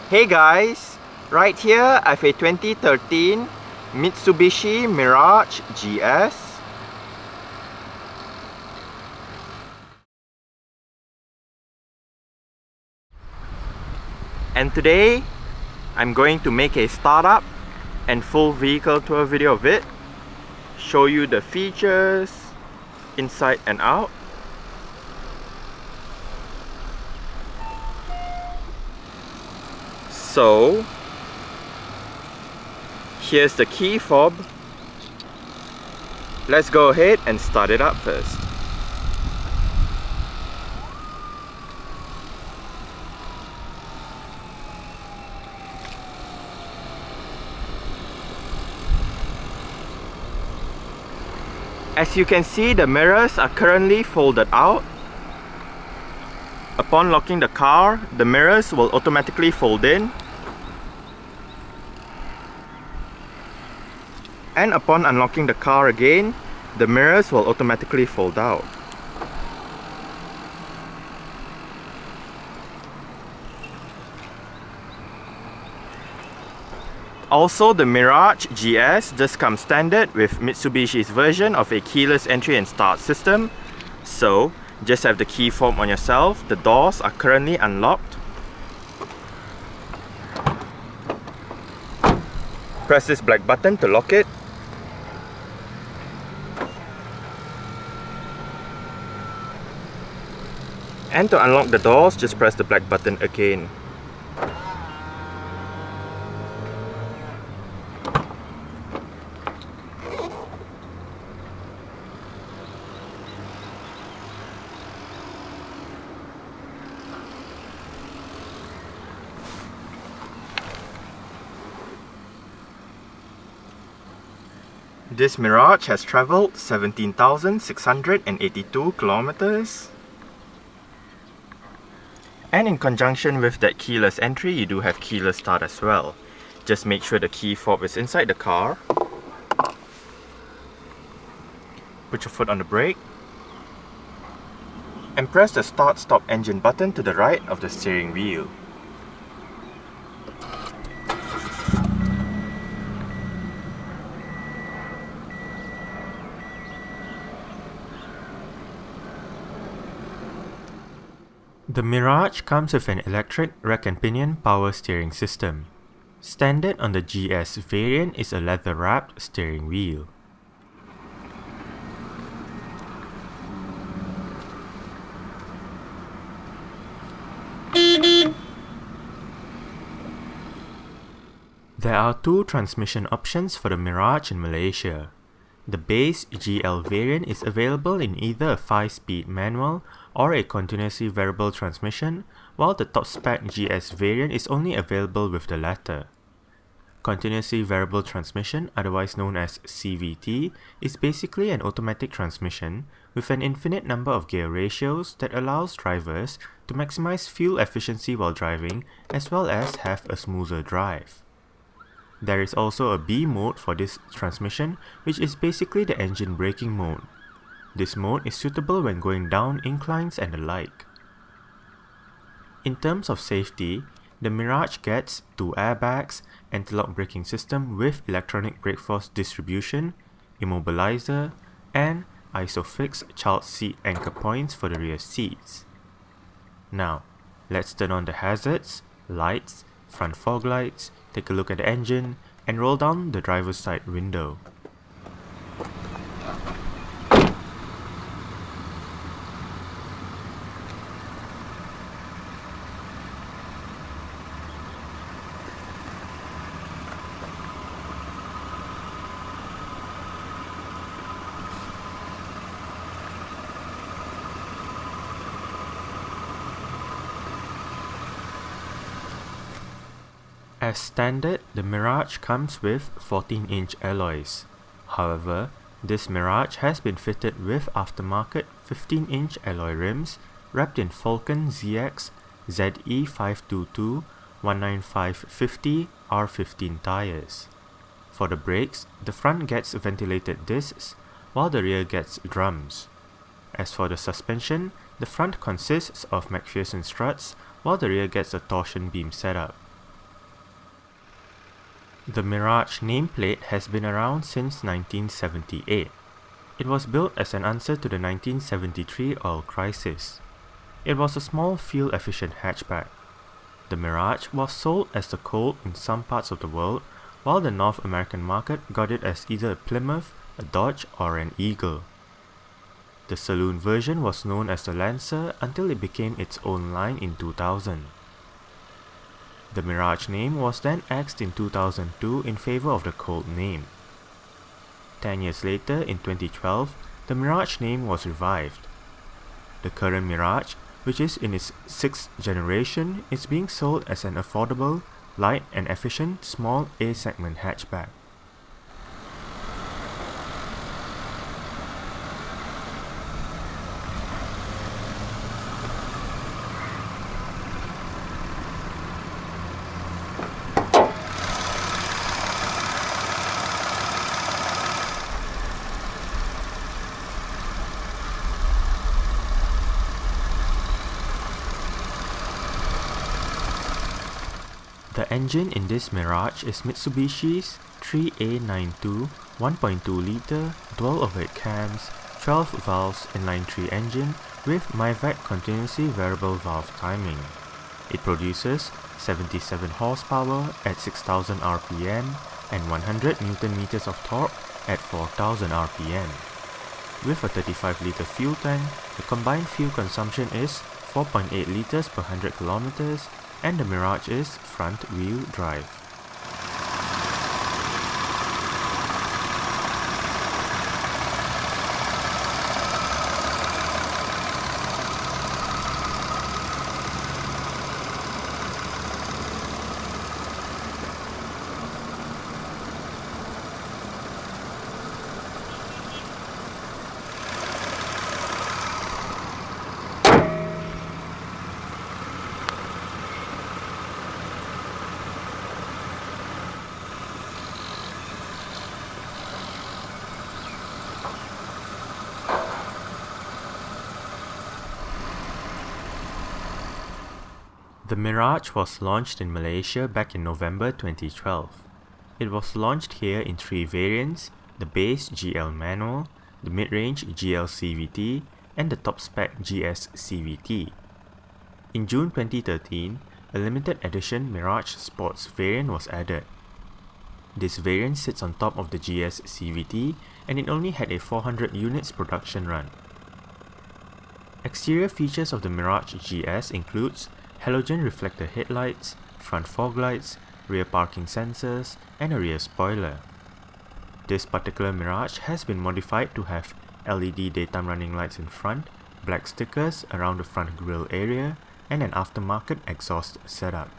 Hey guys, right here I have a 2013 Mitsubishi Mirage GS. And today I'm going to make a startup and full vehicle tour video of it, show you the features inside and out. So here's the key fob. Let's go ahead and start it up first. As you can see, the mirrors are currently folded out. Upon locking the car, the mirrors will automatically fold in. And upon unlocking the car again, the mirrors will automatically fold out. Also, the Mirage GS just comes standard with Mitsubishi's version of a keyless entry and start system. So, just have the key fob on yourself. The doors are currently unlocked. Press this black button to lock it. And to unlock the doors, just press the black button again. This Mirage has travelled 17,682 kilometers. And in conjunction with that keyless entry, you do have keyless start as well. Just make sure the key fob is inside the car. Put your foot on the brake. And press the start stop engine button to the right of the steering wheel. The Mirage comes with an electric rack and pinion power steering system. Standard on the GS variant is a leather-wrapped steering wheel. There are two transmission options for the Mirage in Malaysia. The base GL variant is available in either a 5-speed manual or a continuously variable transmission, while the top spec GS variant is only available with the latter. Continuously variable transmission, otherwise known as CVT, is basically an automatic transmission with an infinite number of gear ratios that allows drivers to maximize fuel efficiency while driving as well as have a smoother drive. There is also a B mode for this transmission, which is basically the engine braking mode. This mode is suitable when going down inclines and the like. In terms of safety, the Mirage gets 2 airbags, anti-lock braking system with electronic brake force distribution, immobilizer, and ISOFIX child seat anchor points for the rear seats. Now, let's turn on the hazards, lights, front fog lights, take a look at the engine, and roll down the driver's side window. As standard, the Mirage comes with 14-inch alloys. However, this Mirage has been fitted with aftermarket 15-inch alloy rims wrapped in Falcon ZX ZE522 195/50 R15 tires. For the brakes, the front gets ventilated discs, while the rear gets drums. As for the suspension, the front consists of McPherson struts, while the rear gets a torsion beam setup. The Mirage nameplate has been around since 1978. It was built as an answer to the 1973 oil crisis. It was a small fuel-efficient hatchback. The Mirage was sold as the Colt in some parts of the world, while the North American market got it as either a Plymouth, a Dodge, or an Eagle. The saloon version was known as the Lancer until it became its own line in 2000. The Mirage name was then axed in 2002 in favor of the Colt name. 10 years later, in 2012, the Mirage name was revived. The current Mirage, which is in its 6th generation, is being sold as an affordable, light and efficient small A-segment hatchback. The engine in this Mirage is Mitsubishi's 3A92 1.2-litre dual overhead cams, 12 valves inline 3 engine with MyVac continuously variable valve timing. It produces 77 horsepower at 6000 rpm and 100 Nm of torque at 4000 rpm. With a 35-litre fuel tank, the combined fuel consumption is 4.8 litres per 100 kilometers, and the Mirage is front-wheel drive. The Mirage was launched in Malaysia back in November 2012. It was launched here in 3 variants, the base GL manual, the mid-range GL CVT, and the top-spec GS CVT. In June 2013, a limited edition Mirage Sports variant was added. This variant sits on top of the GS CVT and it only had a 400 units production run. Exterior features of the Mirage GS includes halogen reflector headlights, front fog lights, rear parking sensors, and a rear spoiler. This particular Mirage has been modified to have LED daytime running lights in front, black stickers around the front grille area, and an aftermarket exhaust setup.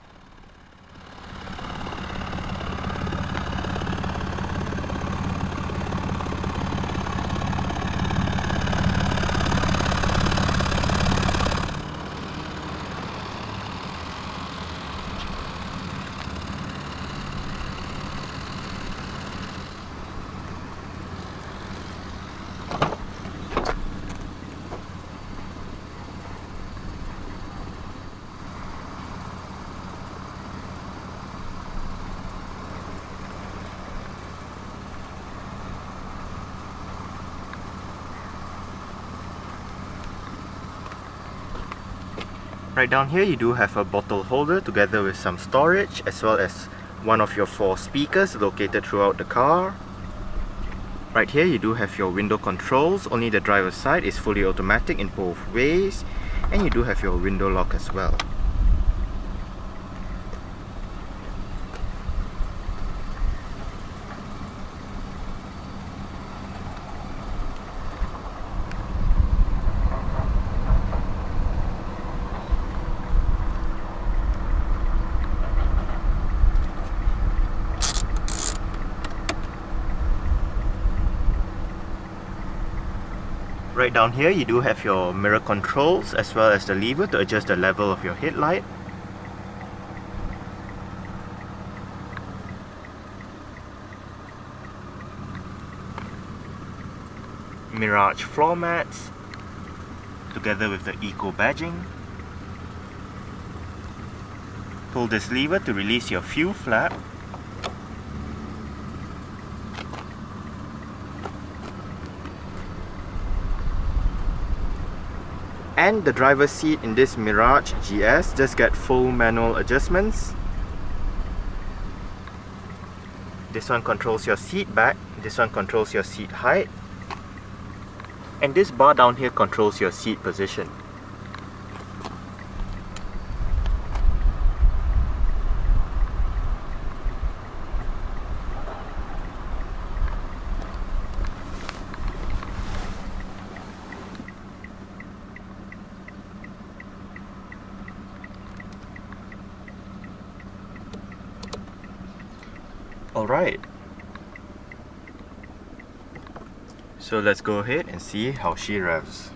Right down here you do have a bottle holder together with some storage, as well as one of your 4 speakers located throughout the car. Right here you do have your window controls, only the driver's side is fully automatic in both ways, and you do have your window lock as well. Right down here you do have your mirror controls as well as the lever to adjust the level of your headlight. Mirage floor mats together with the eco badging. Pull this lever to release your fuel flap. And the driver's seat in this Mirage GS just get full manual adjustments. This one controls your seat back, this one controls your seat height, and this bar down here controls your seat position. Alright, so let's go ahead and see how she revs.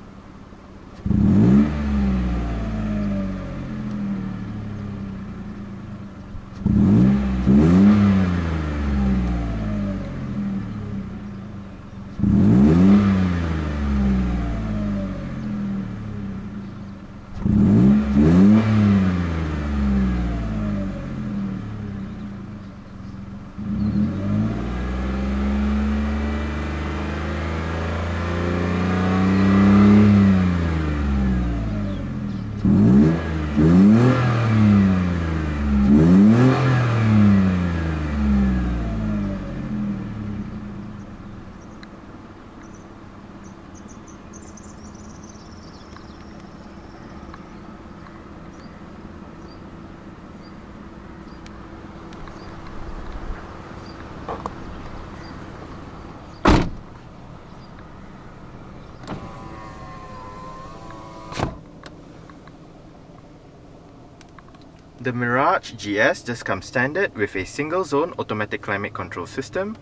The Mirage GS just comes standard with a single zone automatic climate control system,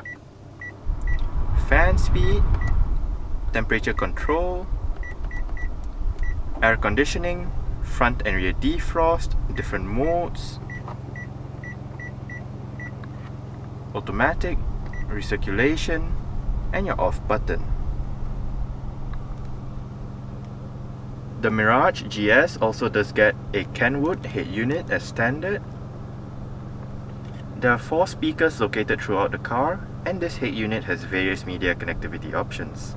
fan speed, temperature control, air conditioning, front and rear defrost, different modes, automatic, recirculation, and your off button. The Mirage GS also does get a Kenwood head unit as standard. There are 4 speakers located throughout the car, and this head unit has various media connectivity options.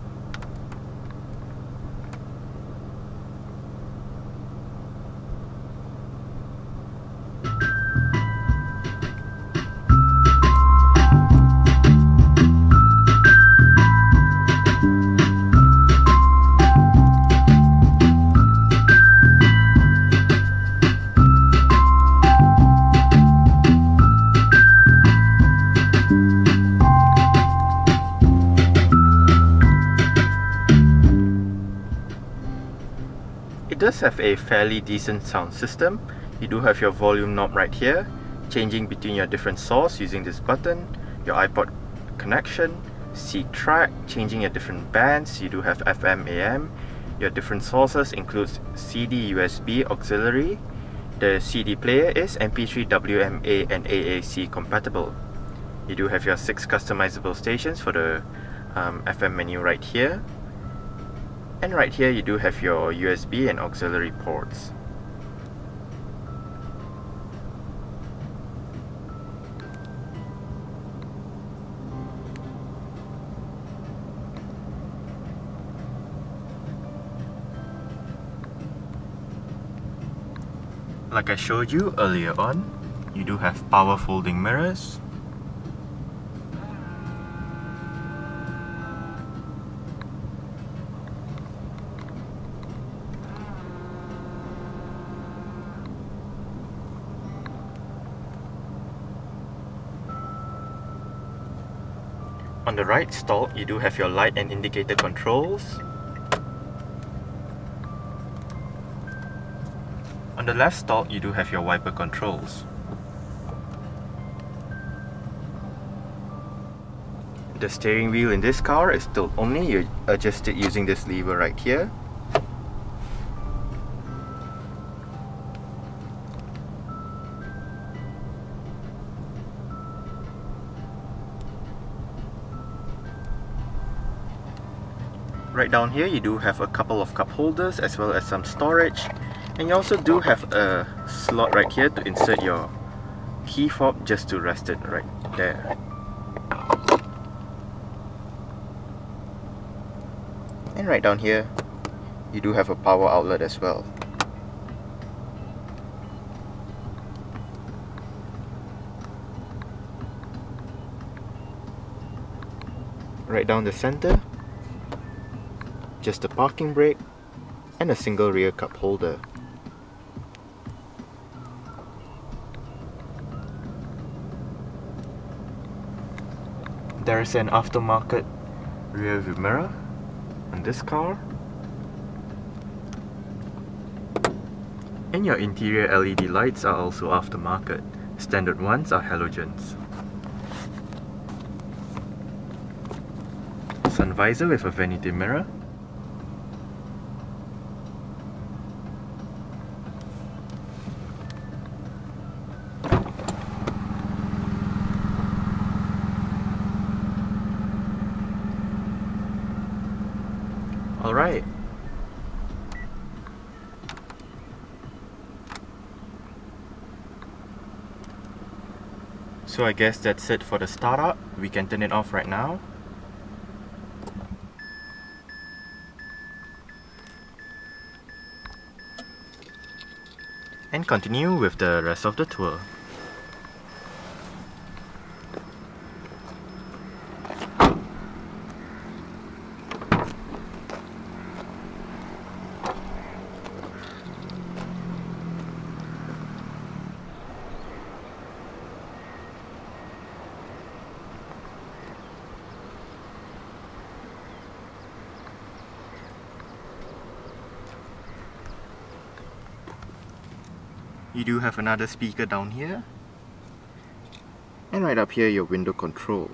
It does have a fairly decent sound system. You do have your volume knob right here, changing between your different source using this button, your iPod connection, seat track, changing your different bands. You do have FM, AM. Your different sources includes CD, USB, auxiliary. The CD player is MP3, WMA and AAC compatible. You do have your 6 customizable stations for the FM menu right here. And right here you do have your USB and auxiliary ports. Like I showed you earlier on, you do have power folding mirrors. On the right stall, you do have your light and indicator controls. On the left stall, you do have your wiper controls. The steering wheel in this car is still only adjusted using this lever right here. Right down here you do have a couple of cup holders as well as some storage, and you also do have a slot right here to insert your key fob just to rest it right there. And right down here You do have a power outlet as well. Right down the center, just a parking brake and a single rear cup holder. There is an aftermarket rear view mirror on this car. And your interior LED lights are also aftermarket. Standard ones are halogens. Sun visor with a vanity mirror. Alright. So I guess that's it for the startup. We can turn it off right now. And continue with the rest of the tour. You do have another speaker down here. And right up here, your window control.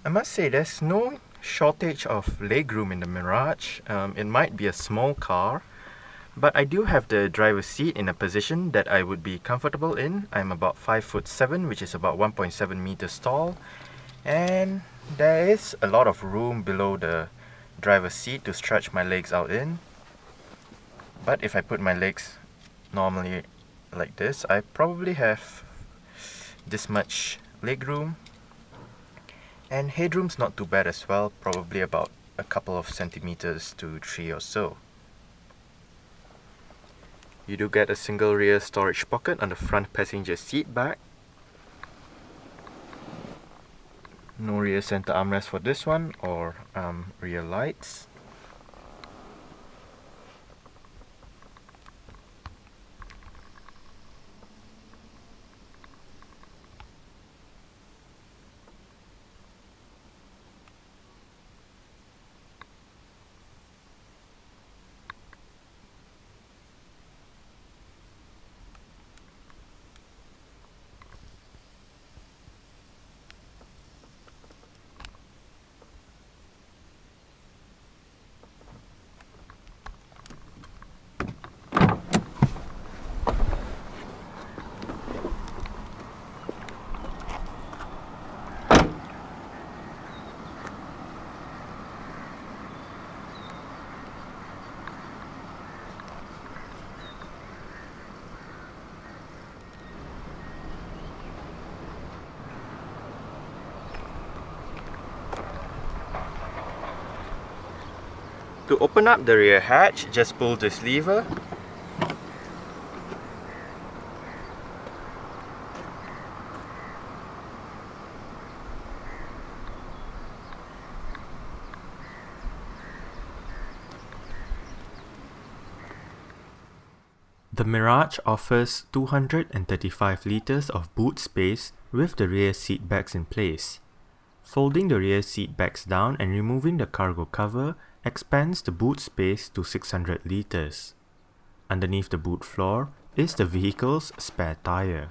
I must say there's no shortage of legroom in the Mirage. It might be a small car, but I do have the driver's seat in a position that I would be comfortable in. I'm about 5'7", which is about 1.7 meters tall, and there is a lot of room below the driver's seat to stretch my legs out in. But if I put my legs normally like this, I probably have this much legroom. And headroom's not too bad as well, probably about a couple of centimeters to 3 or so. You do get a single rear storage pocket on the front passenger seat back. No rear center armrest for this one, or rear lights. To open up the rear hatch, just pull this lever. The Mirage offers 235 liters of boot space with the rear seat backs in place. Folding the rear seat backs down and removing the cargo cover expands the boot space to 600 liters. Underneath the boot floor is the vehicle's spare tire.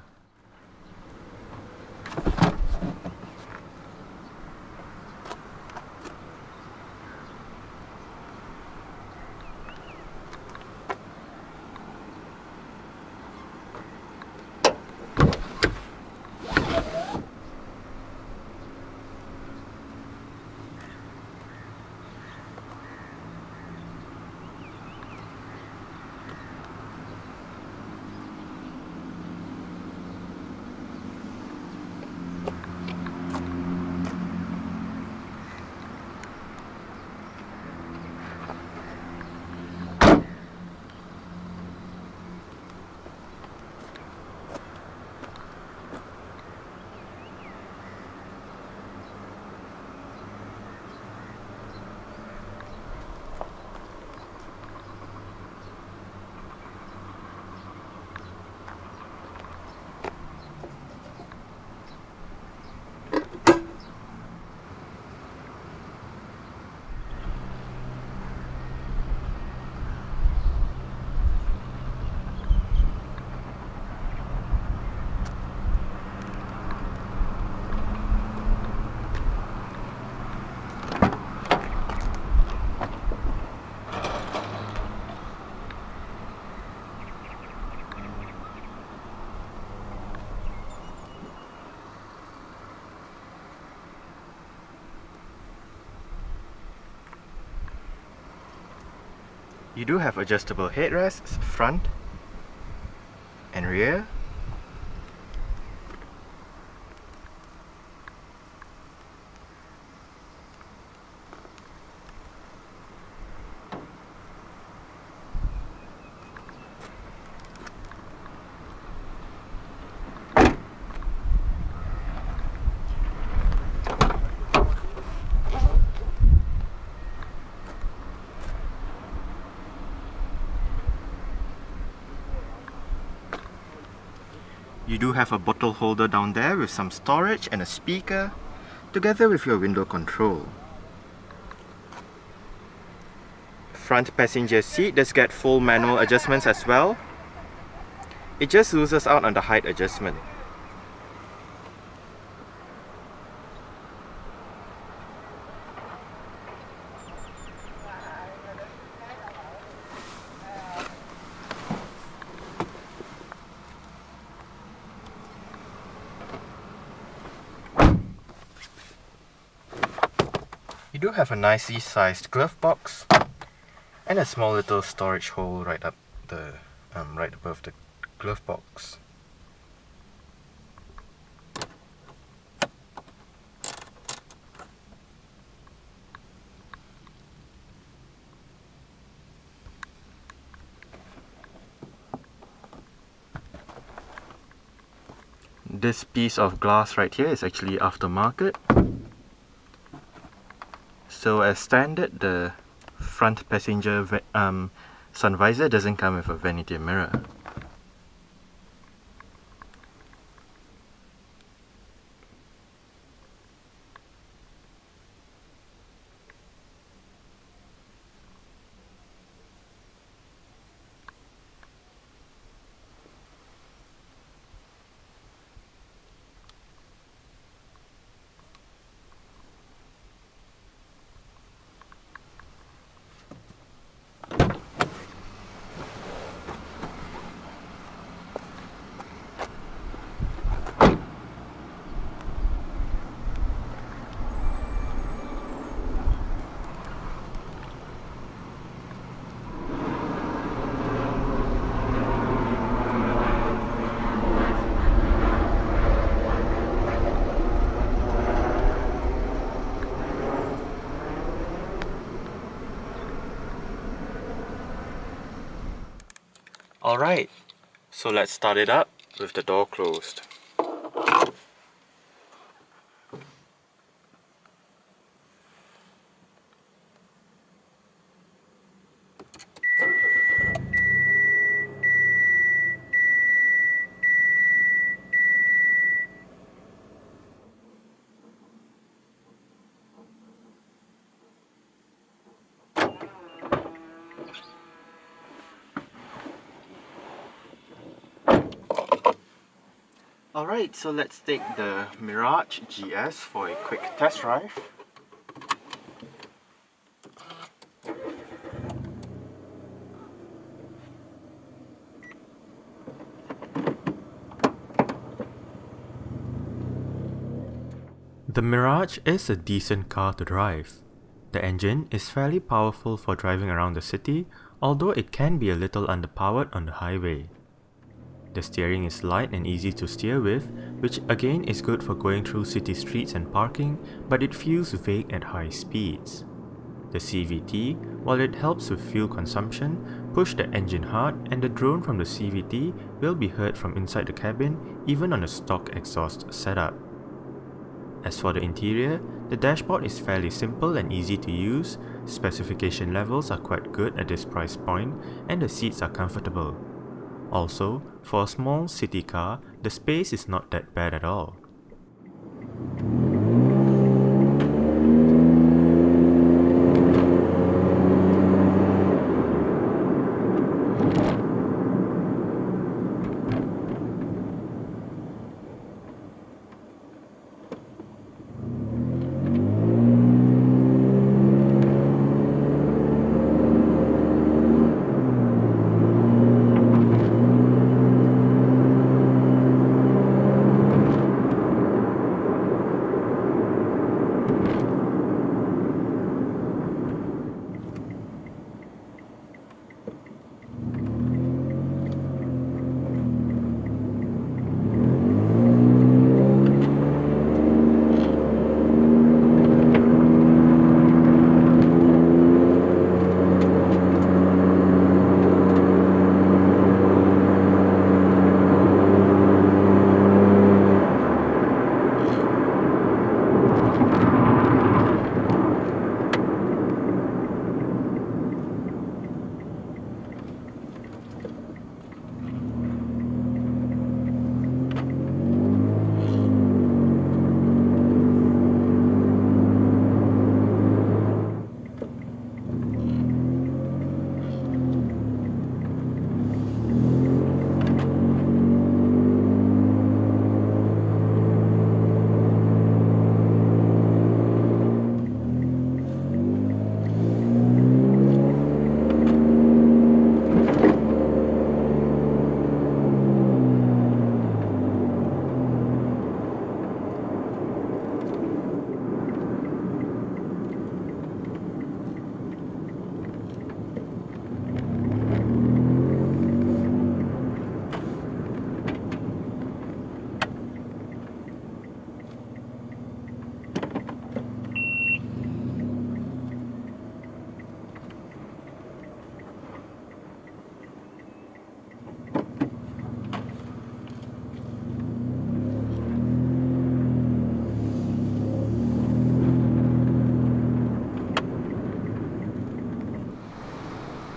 You do have adjustable headrests, front and rear. You do have a bottle holder down there with some storage and a speaker, together with your window control. Front passenger seat does get full manual adjustments as well. It just loses out on the height adjustment. You do have a nicely sized glove box and a small little storage hole right above the glove box. This piece of glass right here is actually aftermarket. So as standard, the front passenger sun visor doesn't come with a vanity mirror. Alright, so let's start it up with the door closed. Alright, so let's take the Mirage GS for a quick test drive. The Mirage is a decent car to drive. The engine is fairly powerful for driving around the city, although it can be a little underpowered on the highway. The steering is light and easy to steer with, which again is good for going through city streets and parking, but it feels vague at high speeds. The CVT, while it helps with fuel consumption, push the engine hard, and the drone from the CVT will be heard from inside the cabin even on a stock exhaust setup. As for the interior, the dashboard is fairly simple and easy to use, specification levels are quite good at this price point, and the seats are comfortable. Also, for a small city car, the space is not that bad at all.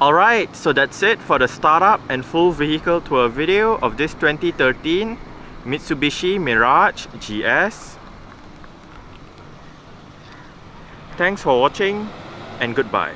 Alright, so that's it for the startup and full vehicle tour video of this 2013 Mitsubishi Mirage GS. Thanks for watching and goodbye.